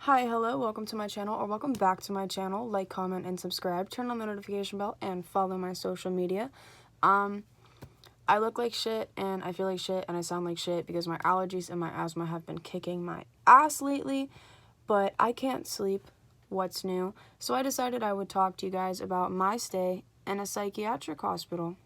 Hi, hello, welcome to my channel, or welcome back to my channel. Like, comment, and subscribe. Turn on the notification bell and follow my social media. I look like shit, and I feel like shit, and I sound like shit because my allergies and my asthma have been kicking my ass lately, but I can't sleep. What's new? So I decided I would talk to you guys about my stay in a psychiatric hospital.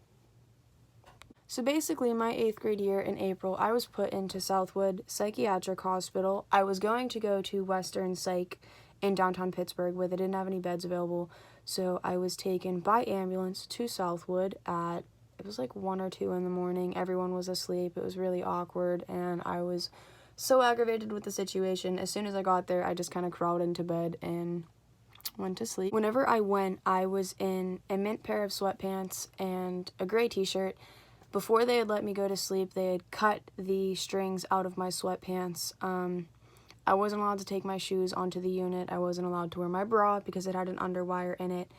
So basically, my 8th grade year in April, I was put into Southwood Psychiatric Hospital. I was going to go to Western Psych in downtown Pittsburgh where they didn't have any beds available. So I was taken by ambulance to Southwood it was like 1 or 2 in the morning. Everyone was asleep. It was really awkward, and I was so aggravated with the situation. As soon as I got there, I just kind of crawled into bed and went to sleep. Whenever I went, I was in a mint pair of sweatpants and a gray t-shirt. Before they had let me go to sleep, they had cut the strings out of my sweatpants. I wasn't allowed to take my shoes onto the unit. I wasn't allowed to wear my bra because it had an underwire in it.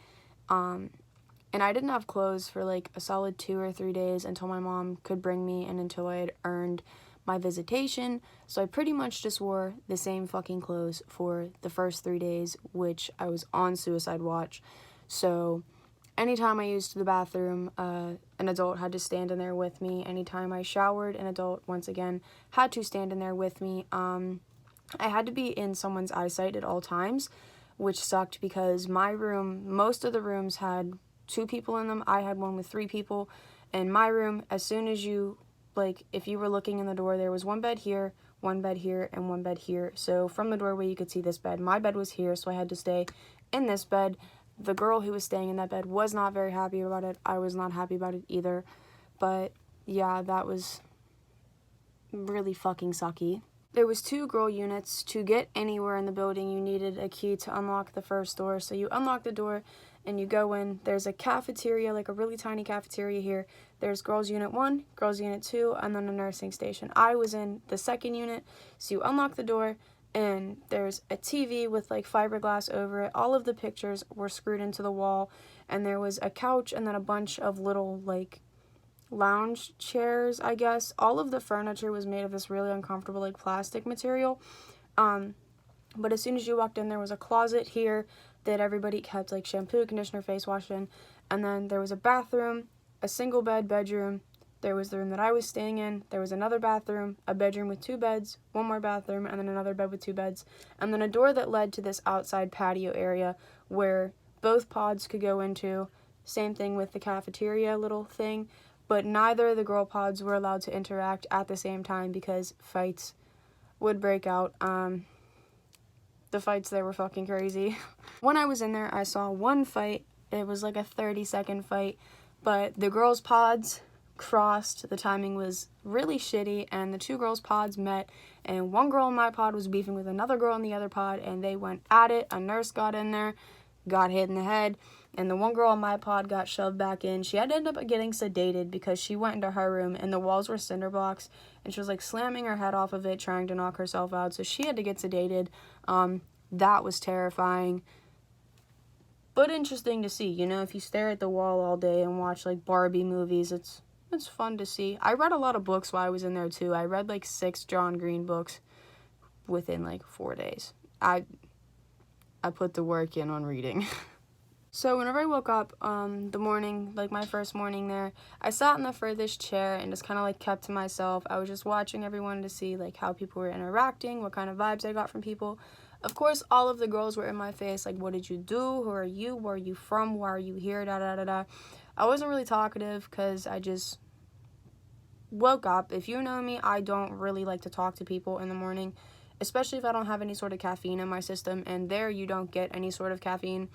And I didn't have clothes for like a solid 2 or 3 days until my mom could bring me and until I had earned my visitation. So I pretty much just wore the same fucking clothes for the first 3 days, which I was on suicide watch. So anytime I used the bathroom, an adult had to stand in there with me. Anytime I showered, an adult, once again, had to stand in there with me. I had to be in someone's eyesight at all times, which sucked because my room, most of the rooms had 2 people in them. I had one with 3 people. In my room, as soon as you, like, if you were looking in the door, there was one bed here, and one bed here. So from the doorway, you could see this bed. My bed was here, so I had to stay in this bed. The girl who was staying in that bed was not very happy about it. I was not happy about it either. But yeah, that was really fucking sucky. There was 2 girl units. To get anywhere in the building, you needed a key to unlock the first door. So you unlock the door and you go in. There's a cafeteria, like a really tiny cafeteria here. There's girls unit 1, girls unit 2, and then a nursing station. I was in the second unit. So you unlock the door, and there's a TV with like fiberglass over it. All of the pictures were screwed into the wall, and there was a couch and then a bunch of little like lounge chairs, I guess. All of the furniture was made of this really uncomfortable like plastic material. But as soon as you walked in, there was a closet here that everybody kept like shampoo, conditioner, face wash in, and then there was a bathroom, a single bedroom. There was the room that I was staying in. There was another bathroom, a bedroom with 2 beds, one more bathroom, and then another bed with 2 beds, and then a door that led to this outside patio area where both pods could go into. Same thing with the cafeteria little thing, but neither of the girl pods were allowed to interact at the same time because fights would break out. The fights there were fucking crazy. When I was in there, I saw one fight. It was like a 30-second fight, but the girls' pods crossed. The timing was really shitty, and the 2 girls' pods met, and one girl in my pod was beefing with another girl in the other pod, and they went at it. A nurse got in there, got hit in the head, and the one girl in my pod got shoved back in. She had to end up getting sedated because she went into her room, and the walls were cinder blocks, and she was like slamming her head off of it, trying to knock herself out, so she had to get sedated. That was terrifying, but interesting to see. You know, if you stare at the wall all day and watch like Barbie movies, it's fun to see. I read a lot of books while I was in there too. I read like 6 John Green books within like 4 days. I put the work in on reading. So whenever I woke up the morning, like my first morning there, I sat in the furthest chair and just kind of like kept to myself. I was just watching everyone to see like how people were interacting, what kind of vibes I got from people. Of course, all of the girls were in my face, like, what did you do? Who are you? Where are you from? Why are you here? Da da da da. I wasn't really talkative because I just woke up. If you know me, I don't really like to talk to people in the morning, especially if I don't have any sort of caffeine in my system, and there you don't get any sort of caffeine.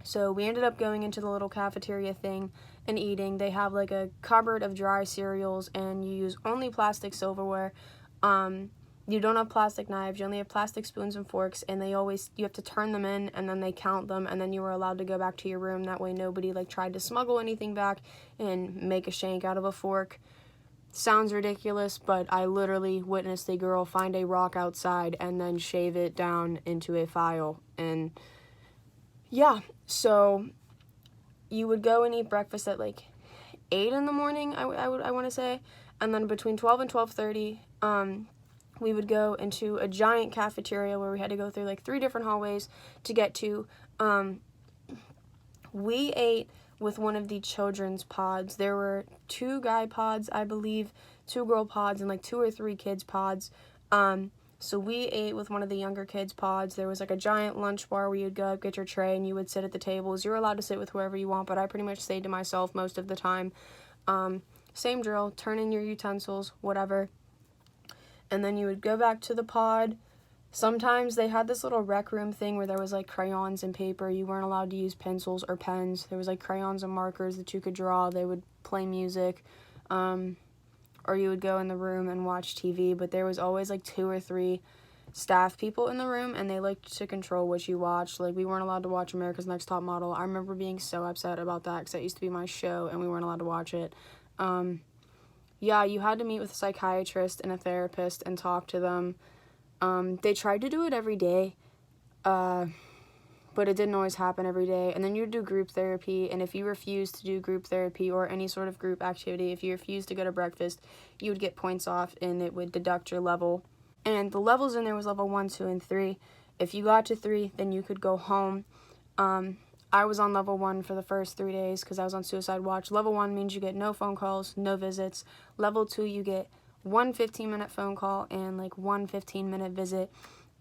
So we ended up going into the little cafeteria thing and eating. They have like a cupboard of dry cereals, and you use only plastic silverware. You don't have plastic knives, you only have plastic spoons and forks, and you have to turn them in, and then they count them, and then you were allowed to go back to your room. That way nobody like tried to smuggle anything back and make a shank out of a fork. Sounds ridiculous, but I literally witnessed a girl find a rock outside and then shave it down into a file. And yeah, so you would go and eat breakfast at like 8 in the morning, I want to say, and then between 12 and 12:30, we would go into a giant cafeteria where we had to go through like 3 different hallways to get to. We ate with one of the children's pods. There were 2 guy pods, I believe, 2 girl pods, and like 2 or 3 kids pods. So we ate with one of the younger kids pods. There was like a giant lunch bar where you'd go up, get your tray, and you would sit at the tables. You're allowed to sit with whoever you want, but I pretty much stayed to myself most of the time. Same drill, turn in your utensils, whatever. And then you would go back to the pod. Sometimes they had this little rec room thing where there was like crayons and paper. You weren't allowed to use pencils or pens. There was like crayons and markers that you could draw. They would play music. Or you would go in the room and watch TV. But there was always like 2 or 3 staff people in the room, and they liked to control what you watched. Like, we weren't allowed to watch America's Next Top Model. I remember being so upset about that because that used to be my show, and we weren't allowed to watch it. Yeah, you had to meet with a psychiatrist and a therapist and talk to them. They tried to do it every day, but it didn't always happen every day. And then you'd do group therapy, and if you refused to do group therapy or any sort of group activity, if you refused to go to breakfast, you would get points off, and it would deduct your level. And the levels in there was level 1, 2, and 3. If you got to 3, then you could go home. I was on level 1 for the first 3 days because I was on suicide watch. Level 1 means you get no phone calls, no visits. Level 2, you get 1 15-minute phone call and like 1 15-minute visit.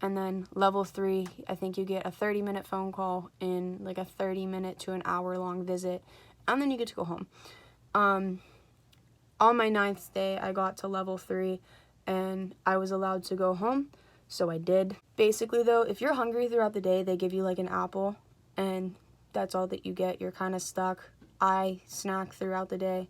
And then level 3, I think you get a 30-minute phone call and like a 30-minute to an hour-long visit. And then you get to go home. On my 9th day, I got to level 3 and I was allowed to go home. So I did. Basically, though, if you're hungry throughout the day, they give you like an apple, and that's all that you get. You're kind of stuck. I snack throughout the day,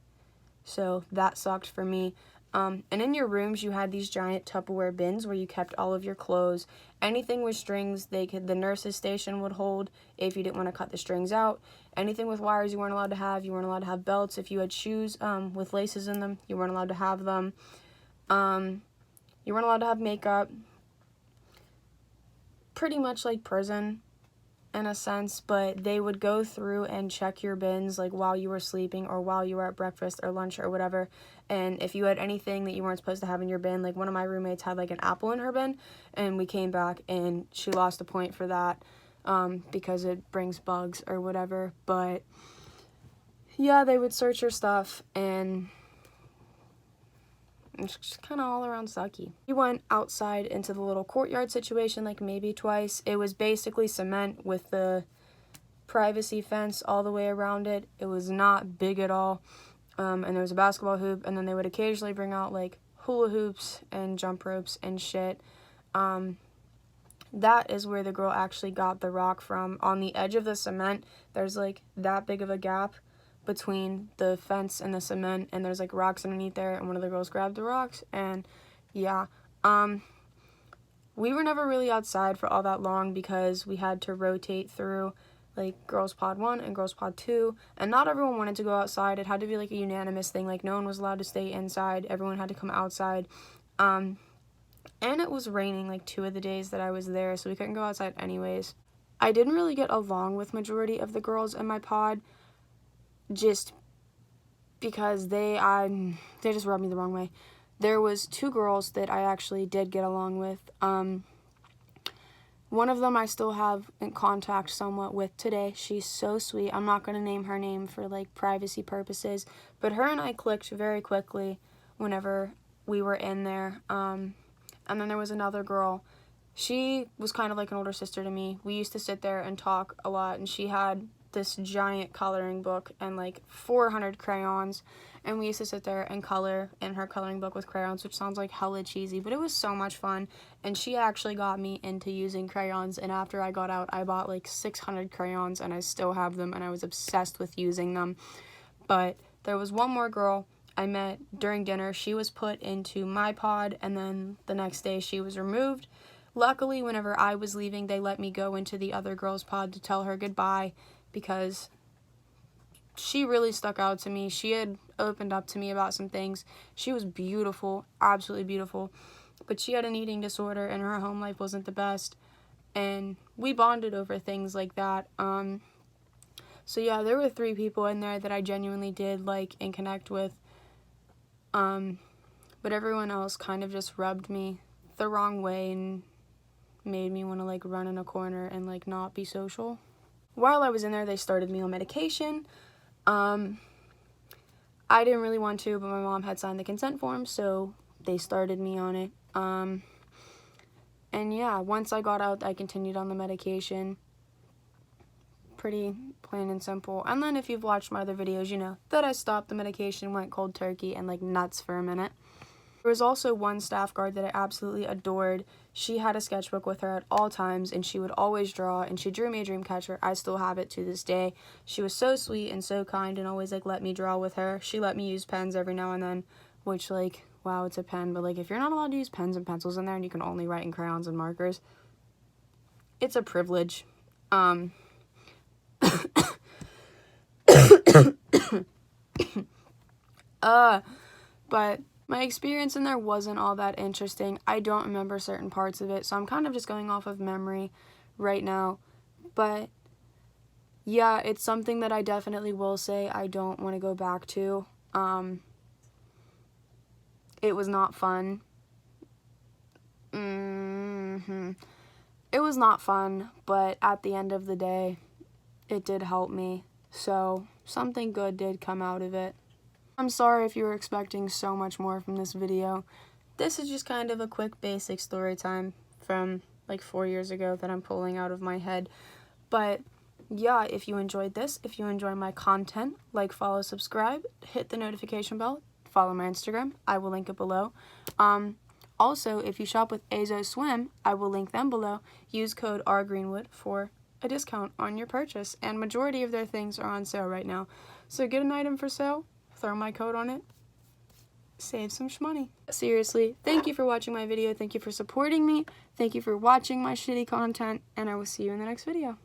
so that sucked for me. And in your rooms, you had these giant Tupperware bins where you kept all of your clothes. Anything with strings, the nurse's station would hold if you didn't want to cut the strings out. Anything with wires, you weren't allowed to have. You weren't allowed to have belts. If you had shoes with laces in them, you weren't allowed to have them. You weren't allowed to have makeup. Pretty much like prison in a sense, but they would go through and check your bins like while you were sleeping or while you were at breakfast or lunch or whatever. And if you had anything that you weren't supposed to have in your bin, like one of my roommates had like an apple in her bin, and we came back and she lost a point for that because it brings bugs or whatever. But yeah, they would search your stuff, and it's just kind of all around sucky. We went outside into the little courtyard situation like maybe twice. It was basically cement with the privacy fence all the way around it. It was not big at all. And there was a basketball hoop, and then they would occasionally bring out like hula hoops and jump ropes and shit. That is where the girl actually got the rock from. On the edge of the cement, there's like that big of a gap between the fence and the cement, and there's like rocks underneath there, and one of the girls grabbed the rocks. And yeah, we were never really outside for all that long because we had to rotate through like girls pod 1 and girls pod 2, and not everyone wanted to go outside. It had to be like a unanimous thing. Like, no one was allowed to stay inside, everyone had to come outside. And it was raining like 2 of the days that I was there, so we couldn't go outside anyways. I didn't really get along with majority of the girls in my pod, just because they just rubbed me the wrong way. There was 2 girls that I actually did get along with. One of them I still have in contact somewhat with today. She's so sweet. I'm not going to name her name for like privacy purposes, but her and I clicked very quickly whenever we were in there. And then there was another girl. She was kind of like an older sister to me. We used to sit there and talk a lot, and she had this giant coloring book and like 400 crayons, and we used to sit there and color in her coloring book with crayons, which sounds like hella cheesy, but it was so much fun. And she actually got me into using crayons, and after I got out, I bought like 600 crayons, and I still have them, and I was obsessed with using them. But there was one more girl I met during dinner. She was put into my pod, and then the next day she was removed. Luckily, whenever I was leaving, they let me go into the other girl's pod to tell her goodbye, because she really stuck out to me. She had opened up to me about some things. She was beautiful, absolutely beautiful, but she had an eating disorder and her home life wasn't the best, and we bonded over things like that. So yeah, there were 3 people in there that I genuinely did like and connect with, but everyone else kind of just rubbed me the wrong way and made me want to like run in a corner and like not be social. While I was in there, they started me on medication. I didn't really want to, but my mom had signed the consent form, so they started me on it. And yeah, once I got out, I continued on the medication. Pretty plain and simple. And then if you've watched my other videos, you know that I stopped the medication, went cold turkey, and like nuts for a minute. There was also one staff guard that I absolutely adored. She had a sketchbook with her at all times, and she would always draw, and she drew me a dream catcher. I still have it to this day. She was so sweet and so kind and always like let me draw with her. She let me use pens every now and then, which like, wow, it's a pen, but like if you're not allowed to use pens and pencils in there and you can only write in crayons and markers, it's a privilege. But my experience in there wasn't all that interesting. I don't remember certain parts of it, so I'm kind of just going off of memory right now. But yeah, it's something that I definitely will say I don't want to go back to. It was not fun. It was not fun, but at the end of the day, it did help me. So something good did come out of it. I'm sorry if you were expecting so much more from this video. This is just kind of a quick basic story time from like 4 years ago that I'm pulling out of my head. But yeah, if you enjoyed this, if you enjoy my content, like, follow, subscribe, hit the notification bell, follow my Instagram. I will link it below. Also, if you shop with Azo Swim, I will link them below. Use code RGreenwood for a discount on your purchase, and majority of their things are on sale right now. So get an item for sale, throw my code on it, save some shmoney. Seriously, thank you for watching my video, thank you for supporting me, thank you for watching my shitty content, and I will see you in the next video.